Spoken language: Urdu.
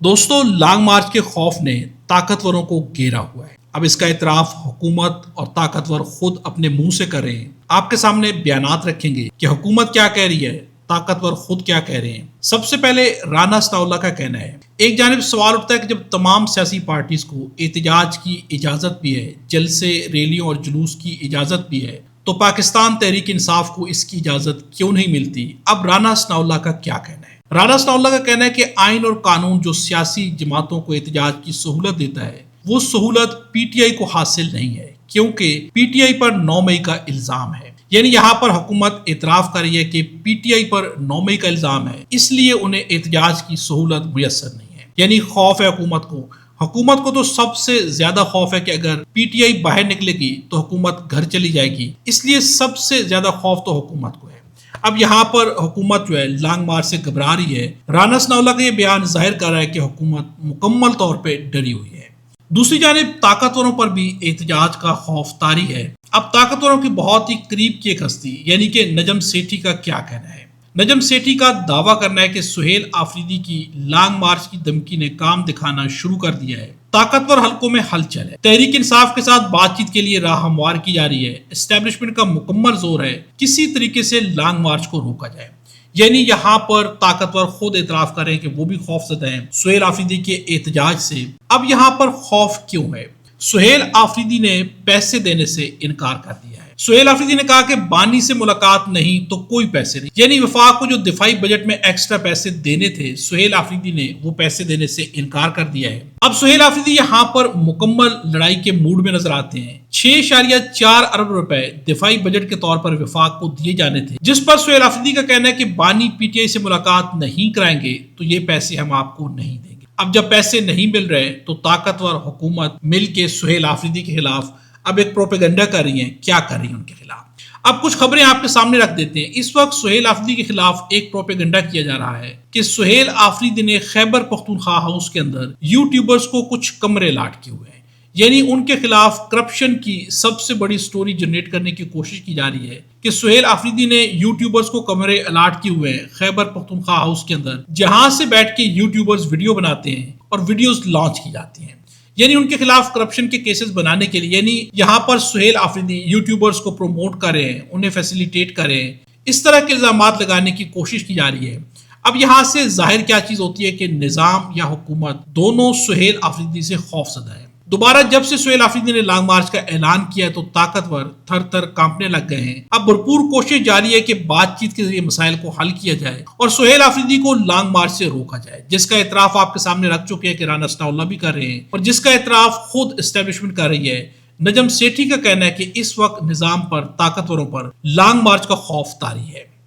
دوستو، لانگ مارچ کے خوف نے طاقتوروں کو گھیرا ہوا ہے۔ اب اس کا اعتراف حکومت اور طاقتور خود اپنے منہ سے کر رہے ہیں۔ آپ کے سامنے بیانات رکھیں گے کہ حکومت کیا کہہ رہی ہے، طاقتور خود کیا کہہ رہے ہیں۔ سب سے پہلے رانا ثناء اللہ کا کہنا ہے، ایک جانب سوال اٹھتا ہے کہ جب تمام سیاسی پارٹیز کو احتجاج کی اجازت بھی ہے، جلسے، ریلیوں اور جلوس کی اجازت بھی ہے، تو پاکستان تحریک انصاف کو اس کی اجازت کیوں نہیں ملتی؟ اب رانا ثناء اللہ کا کیا کہنا ہے؟ رانا ثناء اللہ کا کہنا ہے کہ آئین اور قانون جو سیاسی جماعتوں کو احتجاج کی سہولت دیتا ہے، وہ سہولت پی ٹی آئی کو حاصل نہیں ہے، کیونکہ پی ٹی آئی پر 9 مئی کا الزام ہے۔ یعنی یہاں پر حکومت اعتراف کر رہی ہے کہ پی ٹی آئی پر 9 مئی کا الزام ہے، اس لیے انہیں احتجاج کی سہولت میسر نہیں ہے۔ یعنی خوف ہے حکومت کو تو سب سے زیادہ خوف ہے کہ اگر پی ٹی آئی باہر نکلے گی تو حکومت گھر چلی جائے گی، اس لیے سب سے زیادہ خوف تو حکومت کو ہے۔ اب یہاں پر حکومت جو ہے لانگ مارچ سے گھبرا رہی ہے۔ رانا ثناء اللہ کا یہ بیان ظاہر کر رہا ہے کہ حکومت مکمل طور پہ ڈری ہوئی ہے۔ دوسری جانب طاقتوروں پر بھی احتجاج کا خوف طاری ہے۔ اب طاقتوروں کی بہت ہی قریب کی ایک ہستی یعنی کہ نجم سیٹھی کا کیا کہنا ہے؟ نجم سیٹھی کا دعویٰ کرنا ہے کہ سہیل آفریدی کی لانگ مارچ کی دھمکی نے کام دکھانا شروع کر دیا ہے۔ طاقتور حلقوں میں ہلچل ہے، تحریک انصاف کے ساتھ بات چیت کے لیے راہ ہموار کی جا رہی ہے، اسٹیبلشمنٹ کا مکمل زور ہے کسی طریقے سے لانگ مارچ کو روکا جائے۔ یعنی یہاں پر طاقتور خود اعتراف کر رہے ہیں کہ وہ بھی خوف زدہ ہیں سہیل آفریدی کے احتجاج سے۔ اب یہاں پر خوف کیوں ہے؟ سہیل آفریدی نے پیسے دینے سے انکار کر دیا ہے۔ سہیل آفریدی نے کہا کہ بانی سے ملاقات نہیں تو کوئی پیسے نہیں۔ یعنی وفاق کو جو دفاعی بجٹ میں ایکسٹرا پیسے دینے تھے، سہیل آفریدی نے وہ پیسے دینے سے انکار کر دیا ہے۔ اب سہیل آفریدی یہاں پر مکمل لڑائی کے موڈ میں نظر آتے ہیں۔ 6.4 ارب روپے دفاعی بجٹ کے طور پر وفاق کو دیے جانے تھے، جس پر سہیل آفریدی کا کہنا ہے کہ بانی پی ٹی آئی سے ملاقات نہیں کرائیں گے تو یہ پیسے ہم آپ کو نہیں دیں گے۔ اب جب پیسے نہیں مل رہے تو طاقتور حکومت مل کے سہیل آفریدی کے خلاف اب ایک پروپیگنڈا کر رہی ہیں۔ کیا کر رہی ہیں ان کے خلاف؟ اب کچھ خبریں آپ کے سامنے رکھ دیتے ہیں۔ اس وقت سہیل آفریدی کے خلاف ایک پروپیگنڈا کیا جا رہا ہے کہ سہیل آفریدی نے خیبر پختونخوا ہاؤس کے اندر یوٹیوبرز کو کچھ کمرے الاٹ کیے ہوئے ہیں۔ یعنی ان کے خلاف کرپشن کی سب سے بڑی سٹوری جنریٹ کرنے کی کوشش کی جا رہی ہے کہ سہیل آفریدی نے یوٹیوبرز کو کمرے الاٹ کیے ہوئے ہیں خیبر پختونخوا ہاؤس کے اندر، جہاں سے بیٹھ کے یوٹیوبرز ویڈیو بناتے ہیں اور ویڈیوز لانچ کی جاتی ہیں۔ یعنی ان کے خلاف کرپشن کے کیسز بنانے کے لیے، یعنی یہاں پر سہیل آفریدی یوٹیوبرز کو پروموٹ کر رہے ہیں، انہیں فیسیلیٹیٹ کر رہے ہیں، اس طرح کے الزامات لگانے کی کوشش کی جا رہی ہے۔ اب یہاں سے ظاہر کیا چیز ہوتی ہے کہ نظام یا حکومت دونوں سہیل آفریدی سے خوف زدہ ہے۔ دوبارہ جب سے سہیل آفریدی نے لانگ مارچ کا اعلان کیا ہے تو طاقتور تھر تھر کانپنے لگ گئے ہیں۔ اب بھرپور کوشش جاری ہے کہ بات چیت کے ذریعے مسائل کو حل کیا جائے اور سہیل آفریدی کو لانگ مارچ سے روکا جائے، جس کا اعتراف آپ کے سامنے رکھ چکے ہیں کہ رانا ثناء اللہ بھی کر رہے ہیں اور جس کا اعتراف خود اسٹیبلشمنٹ کر رہی ہے۔ نجم سیٹھی کا کہنا ہے کہ اس وقت نظام پر، طاقتوروں پر لانگ مارچ کا خوف طاری ہے۔